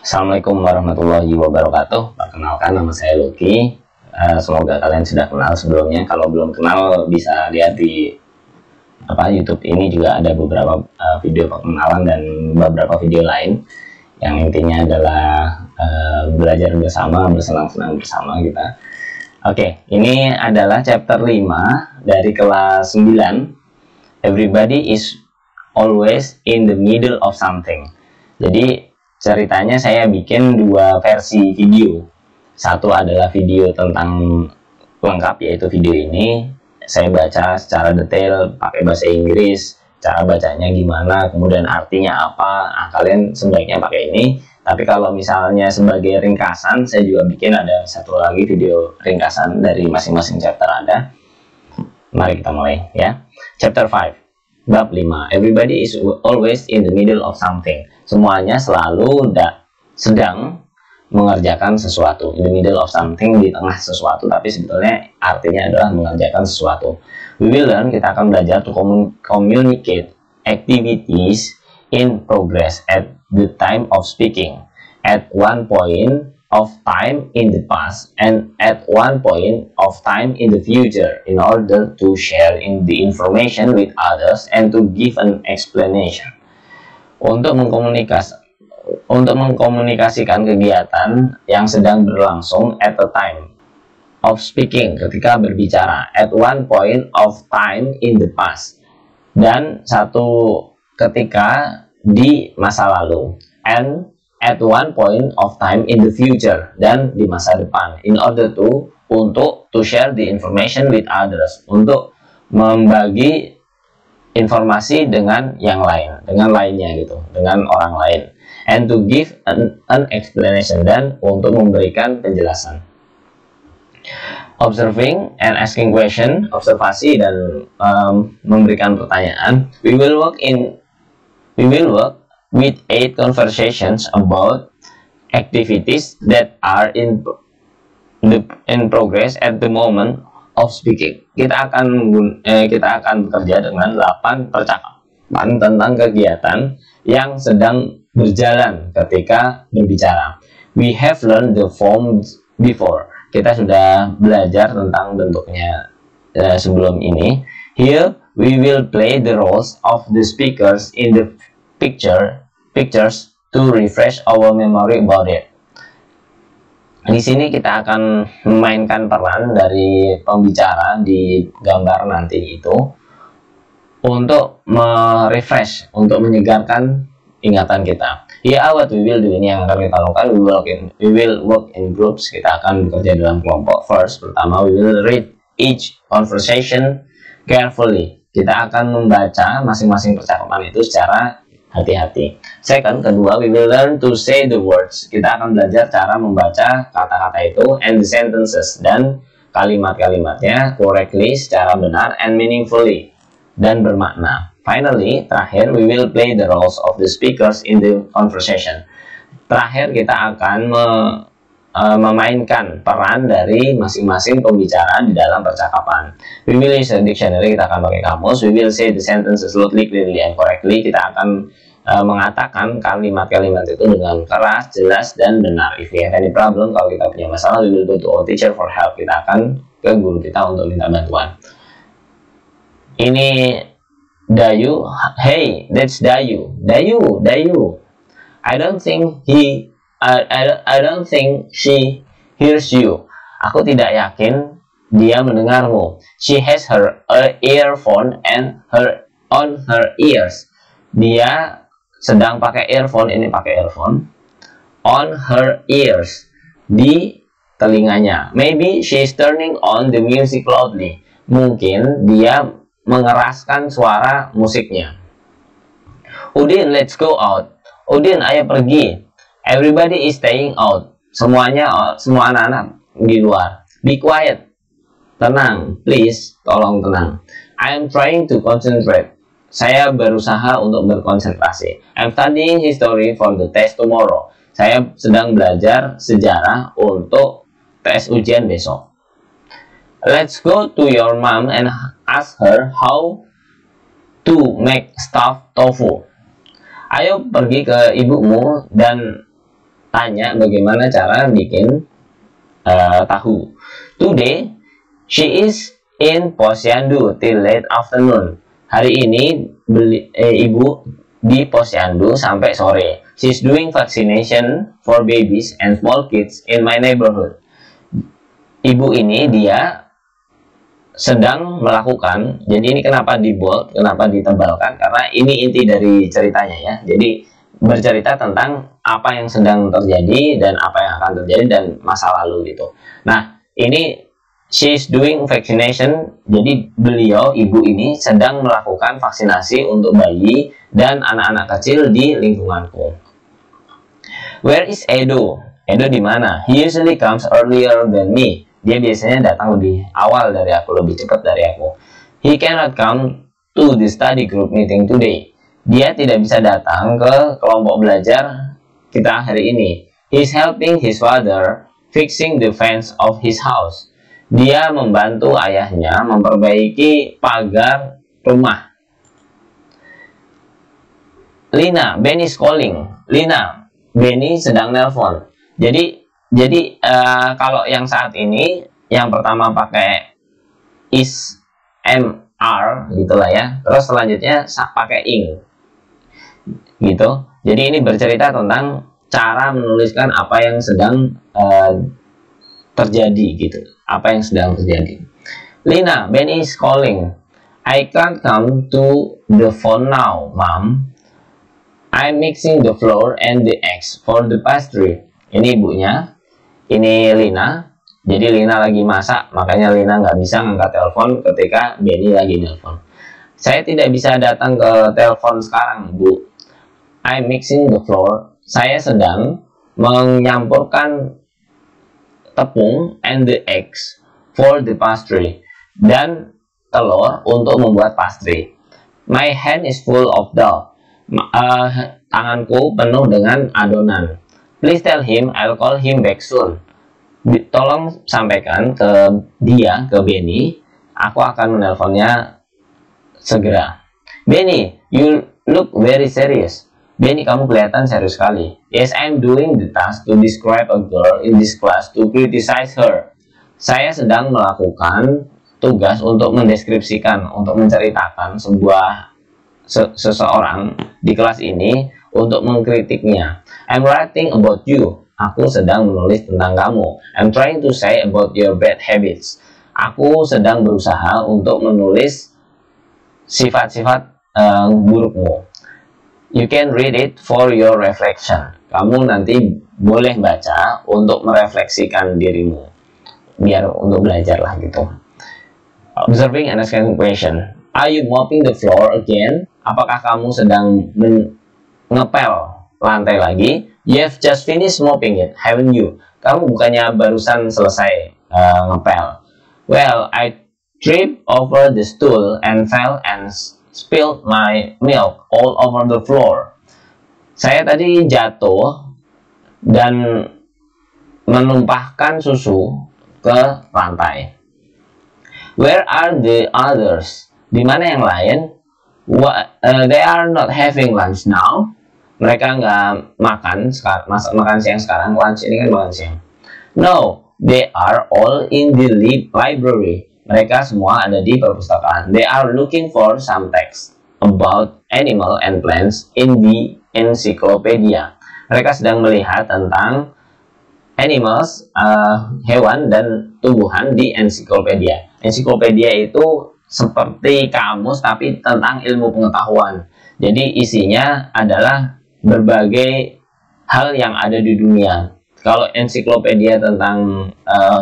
Assalamualaikum warahmatullahi wabarakatuh. Perkenalkan, nama saya Lucky. Semoga kalian sudah kenal sebelumnya. Kalau belum kenal, bisa lihat di YouTube ini juga ada beberapa video perkenalan dan beberapa video lain yang intinya adalah belajar bersama, bersenang-senang bersama kita. Oke, ini adalah chapter 5 dari kelas 9. Everybody is always in the middle of something. Jadi ceritanya saya bikin dua versi video. Satu adalah video tentang lengkap, yaitu video ini. Saya baca secara detail pakai bahasa Inggris, cara bacanya gimana, kemudian artinya apa. Nah, kalian sebaiknya pakai ini. Tapi kalau misalnya sebagai ringkasan, saya juga bikin ada satu lagi video ringkasan dari masing-masing chapter ada. Mari kita mulai ya. Chapter 5. Bab 5. Everybody is always in the middle of something. Semuanya selalu sedang mengerjakan sesuatu. In the middle of something, di tengah sesuatu, tapi sebetulnya artinya adalah mengerjakan sesuatu. We will learn, kita akan belajar to communicate activities in progress at the time of speaking, at one point of time in the past, and at one point of time in the future, in order to share in the information with others and to give an explanation. Untuk mengkomunikasikan kegiatan yang sedang berlangsung at a time of speaking, ketika berbicara, at one point of time in the past, dan satu ketika di masa lalu, and at one point of time in the future, dan di masa depan, in order to, untuk to share the information with others, untuk membagi informasi dengan yang lain, dengan lainnya gitu, dengan orang lain, and to give an explanation, dan untuk memberikan penjelasan. Observing and asking question, observasi dan memberikan pertanyaan. We will work with 8 conversations about activities that are in progress at the moment of speaking. Kita akan bekerja dengan 8 percakapan tentang kegiatan yang sedang berjalan ketika berbicara. We have learned the forms before. Kita sudah belajar tentang bentuknya sebelum ini. Here we will play the roles of the speakers in the pictures to refresh our memory about it. Di sini kita akan memainkan peran dari pembicara di gambar nanti itu untuk refresh, untuk menyegarkan ingatan kita. Here what we will do, ini yang akan kita lakukan. We will work in groups. Kita akan bekerja dalam kelompok. First, pertama, we will read each conversation carefully. Kita akan membaca masing-masing percakapan itu secara hati-hati. Second, kedua, we will learn to say the words. Kita akan belajar cara membaca kata-kata itu, and the sentences, dan kalimat-kalimatnya correctly, secara benar, and meaningfully, dan bermakna. Finally, terakhir, we will play the roles of the speakers in the conversation. Terakhir, kita akan memainkan peran dari masing-masing pembicara di dalam percakapan. We will use a dictionary, kita akan pakai kamus. We will say the sentences loudly, clearly, and correctly. Kita akan mengatakan kalimat-kalimat itu dengan keras, jelas, dan benar. If we have any problem, kalau kita punya masalah, we will go to our teacher for help. Kita akan ke guru kita untuk minta bantuan. Ini Dayu. Hey, that's Dayu. Dayu. I don't think she hears you. Aku tidak yakin dia mendengarmu. She has her earphone and on her ears. Dia sedang pakai earphone, ini pakai earphone. On her ears, di telinganya. Maybe she's turning on the music loudly. Mungkin dia mengeraskan suara musiknya. Udin, let's go out. Udin, ayo pergi. Everybody is staying out. Semua anak-anak di luar. Be quiet. Tenang, please. Tolong tenang. I am trying to concentrate. Saya berusaha untuk berkonsentrasi. I'm studying history for the test tomorrow. Saya sedang belajar sejarah untuk tes ujian besok. Let's go to your mom and ask her how to make stuffed tofu. Ayo pergi ke ibumu dan tanya bagaimana cara bikin tahu. Today she is in Posyandu till late afternoon. Hari ini ibu di Posyandu sampai sore. She's doing vaccination for babies and small kids in my neighborhood. Ibu ini dia sedang melakukan, jadi ini kenapa di bold, kenapa ditebalkan, karena ini inti dari ceritanya ya. Jadi bercerita tentang apa yang sedang terjadi dan apa yang akan terjadi dan masa lalu gitu. Nah, ini she's doing vaccination, jadi beliau, ibu ini sedang melakukan vaksinasi untuk bayi dan anak-anak kecil di lingkunganku. Where is Edo? Edo di mana? He usually comes earlier than me. Dia biasanya datang lebih awal dari aku, lebih cepat dari aku. He cannot come to the study group meeting today. Dia tidak bisa datang ke kelompok belajar kita hari ini. He's helping his father fixing the fence of his house. Dia membantu ayahnya memperbaiki pagar rumah. Lina, Benny is calling. Lina, Benny sedang nelpon. Jadi kalau yang saat ini yang pertama pakai is, mr gitulah ya, terus selanjutnya pakai ing gitu. Jadi ini bercerita tentang cara menuliskan apa yang sedang terjadi gitu, apa yang sedang terjadi. Lina, Benny is calling. I can't come to the phone now, Mom. I'm mixing the flour and the eggs for the pastry. Ini ibunya, ini Lina. Jadi Lina lagi masak, makanya Lina nggak bisa ngangkat telepon ketika Benny lagi nelpon. Saya tidak bisa datang ke telepon sekarang, Bu. I'm mixing the flour. Saya sedang menyampurkan tepung and the eggs for the pastry, dan telur untuk membuat pastry. My hand is full of dough. Tanganku penuh dengan adonan. Please tell him I'll call him back soon. Tolong sampaikan ke dia, ke Benny, aku akan menelponnya segera. Benny, you look very serious. Benny, kamu kelihatan serius sekali. Yes, I'm doing the task to describe a girl in this class to criticize her. Saya sedang melakukan tugas untuk mendeskripsikan, untuk menceritakan seseorang di kelas ini untuk mengkritiknya. I'm writing about you. Aku sedang menulis tentang kamu. I'm trying to say about your bad habits. Aku sedang berusaha untuk menulis sifat-sifat burukmu. You can read it for your reflection. Kamu nanti boleh baca untuk merefleksikan dirimu, biar untuk belajar lah gitu. Observing and asking question. Are you mopping the floor again? Apakah kamu sedang ngepel lantai lagi? You have just finished mopping it, haven't you? Kamu bukannya barusan selesai ngepel? Well, I tripped over the stool and fell and spilled my milk all over the floor. Saya tadi jatuh dan menumpahkan susu ke lantai. Where are the others? Di mana yang lain? They are not having lunch now. Mereka nggak makan siang sekarang. Lunch ini kan makan siang. No, they are all in the library. Mereka semua ada di perpustakaan. They are looking for some text about animal and plants in the encyclopedia. Mereka sedang melihat tentang animals, hewan dan tumbuhan di encyclopedia. Encyclopedia itu seperti kamus tapi tentang ilmu pengetahuan. Jadi isinya adalah berbagai hal yang ada di dunia. Kalau ensiklopedia tentang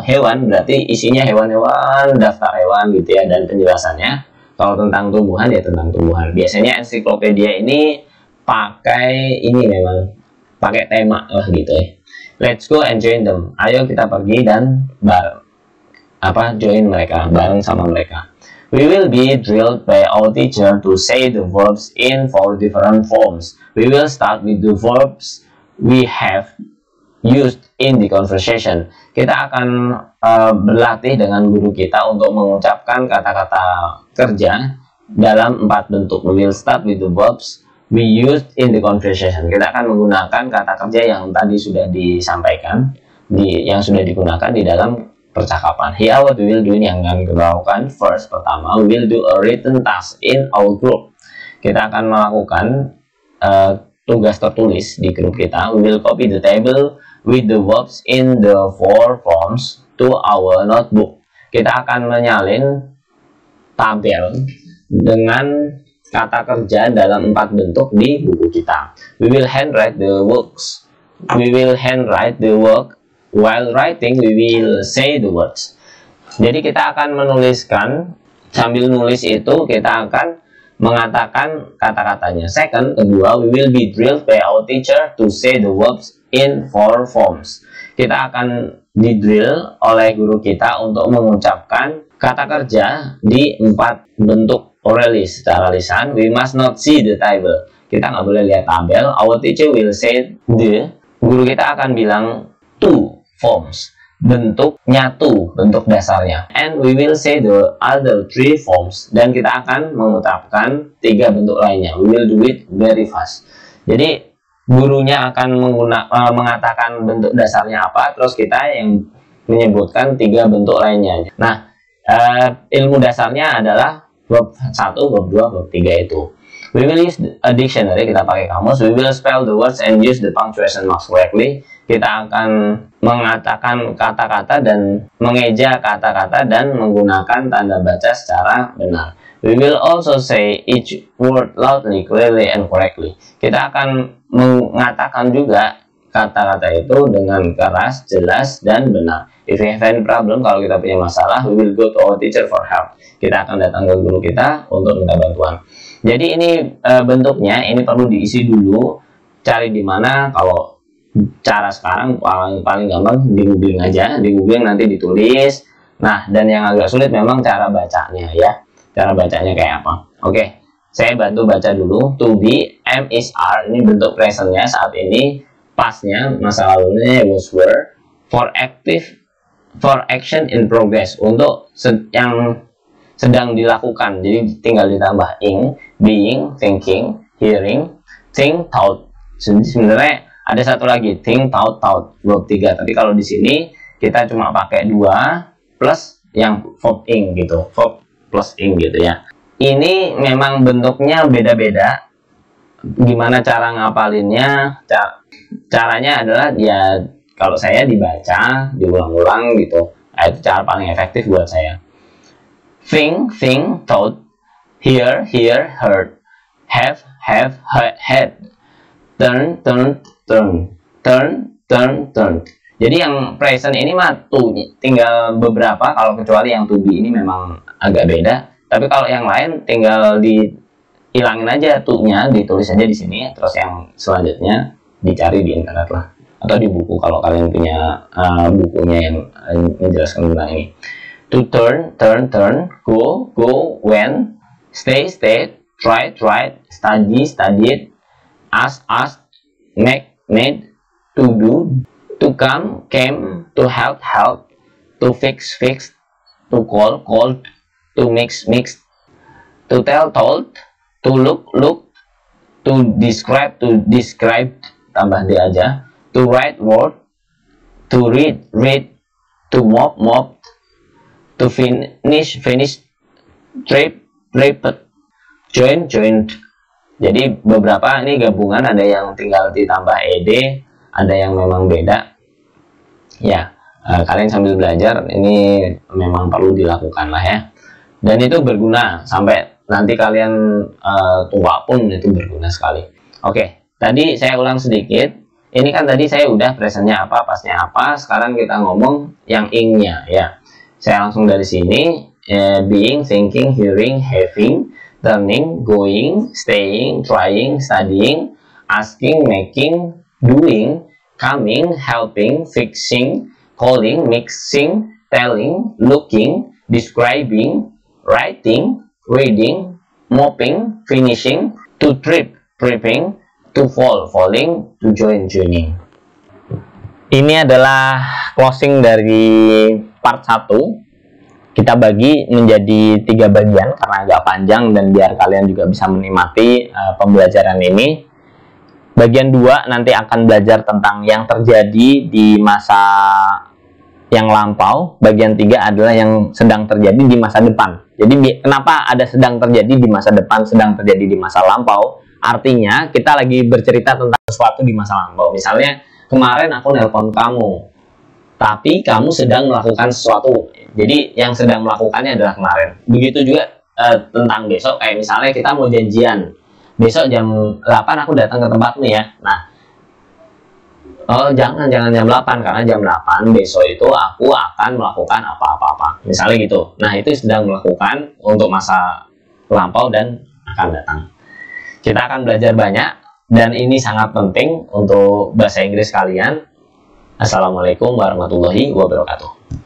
hewan berarti isinya hewan-hewan, daftar hewan gitu ya, dan penjelasannya. Kalau tentang tumbuhan ya tentang tumbuhan. Biasanya ensiklopedia ini pakai ini, memang pakai tema lah gitu ya. Let's go and join them. Ayo kita pergi dan join mereka, bareng sama mereka. We will be drilled by our teacher to say the verbs in 4 different forms. We will start with the verbs we have used in the conversation. Kita akan berlatih dengan guru kita untuk mengucapkan kata-kata kerja dalam 4 bentuk. We will start with the verbs we use in the conversation. Kita akan menggunakan kata kerja yang tadi sudah disampaikan, yang sudah digunakan di dalam percakapan. Here what we will do, yang akan kita lakukan first, pertama, we will do a written task in our group. Kita akan melakukan tugas tertulis di grup kita. We will copy the table with the verbs in the 4 forms to our notebook. Kita akan menyalin tabel dengan kata kerja dalam 4 bentuk di buku kita. We will handwrite the works. We will handwrite the work. While writing, we will say the words. Jadi kita akan menuliskan, sambil nulis itu kita akan mengatakan kata-katanya. Second, kedua, we will be drilled by our teacher to say the verbs in 4 forms. Kita akan didrill oleh guru kita untuk mengucapkan kata kerja di 4 bentuk orally secara lisan. We must not see the table. Kita nggak boleh lihat tabel. Our teacher will say the. Guru kita akan bilang 2 forms. Bentuknya 2, bentuk dasarnya. And we will say the other 3 forms. Dan kita akan mengucapkan 3 bentuk lainnya. We will do it very fast. Jadi gurunya akan mengatakan bentuk dasarnya apa, terus kita yang menyebutkan 3 bentuk lainnya. Nah, ilmu dasarnya adalah verb 1, verb 2, verb 3 itu. We will use a dictionary, kita pakai kamus. We will spell the words and use the punctuation marks correctly. Kita akan mengatakan kata-kata dan mengeja kata-kata dan menggunakan tanda baca secara benar. We will also say each word loudly, clearly, and correctly. Kita akan mengatakan juga kata-kata itu dengan keras, jelas, dan benar. If we have any problem, kalau kita punya masalah, we will go to our teacher for help. Kita akan datang ke guru kita untuk minta bantuan. Jadi ini bentuknya, ini perlu diisi dulu. Cari di mana. Kalau cara sekarang paling gampang di googling aja, di googling nanti ditulis. Nah, dan yang agak sulit memang cara bacanya ya. Cara bacanya kayak apa? Oke, saya bantu baca dulu. To be, am, is, are. Ini bentuk presentnya saat ini. Pastnya, masa lalunya was, were. For action in progress. Untuk yang sedang dilakukan. Jadi tinggal ditambah ing, being, thinking, hearing, think, thought. Sebenarnya ada satu lagi, think, thought, verb 3. Tapi kalau di sini kita cuma pakai 2 plus yang verb ing gitu. Verb plus ing gitu ya. Ini memang bentuknya beda-beda. Gimana cara ngapalinnya? Caranya adalah ya kalau saya dibaca, diulang-ulang gitu. Nah, itu cara paling efektif buat saya. Think, thought. Hear, heard. Have, had. Turn. Jadi yang present ini mah to, tinggal beberapa, kalau kecuali yang to be ini memang agak beda. Tapi kalau yang lain tinggal dihilangin aja to-nya, ditulis aja di sini, terus yang selanjutnya dicari di internet lah atau di buku kalau kalian punya bukunya yang menjelaskan tentang ini. To turn, go, went, stay, try, studied, ask, made, to do, to come, came, to help, to fix, to call, called, to mix, to tell, told, to look, to describe, tambah D aja, to write, word, to read, to mop, to finish, trip, join. Jadi beberapa ini gabungan, ada yang tinggal ditambah ed, ada yang memang beda. Ya, kalian sambil belajar ini memang perlu dilakukan lah ya. Dan itu berguna sampai nanti kalian tua pun itu berguna sekali. Oke, tadi saya ulang sedikit. Ini kan tadi saya udah presentnya apa, pasnya apa. Sekarang kita ngomong yang ing-nya ya. Saya langsung dari sini, being, thinking, hearing, having, turning, going, staying, trying, studying, asking, making, doing, coming, helping, fixing, calling, mixing, telling, looking, describing, writing, reading, mopping, finishing, to trip, tripping, to fall, falling, to joining. Ini adalah closing dari part 1. kita bagi menjadi 3 bagian karena agak panjang dan biar kalian juga bisa menikmati pembelajaran ini. Bagian 2 nanti akan belajar tentang yang terjadi di masa yang lampau. Bagian 3 adalah yang sedang terjadi di masa depan. Jadi kenapa ada sedang terjadi di masa depan, sedang terjadi di masa lampau? Artinya kita lagi bercerita tentang sesuatu di masa lampau. Misalnya kemarin aku nelpon kamu, tapi kamu sedang melakukan sesuatu. Jadi yang sedang melakukannya adalah kemarin. Begitu juga tentang besok. Kayak misalnya kita mau janjian, besok jam 8 aku datang ke tempatmu ya. Nah, jangan jam 8, karena jam 8 besok itu aku akan melakukan apa-apa. Misalnya gitu. Nah, itu sedang melakukan untuk masa lampau dan akan datang. Kita akan belajar banyak, dan ini sangat penting untuk bahasa Inggris kalian. Assalamualaikum warahmatullahi wabarakatuh.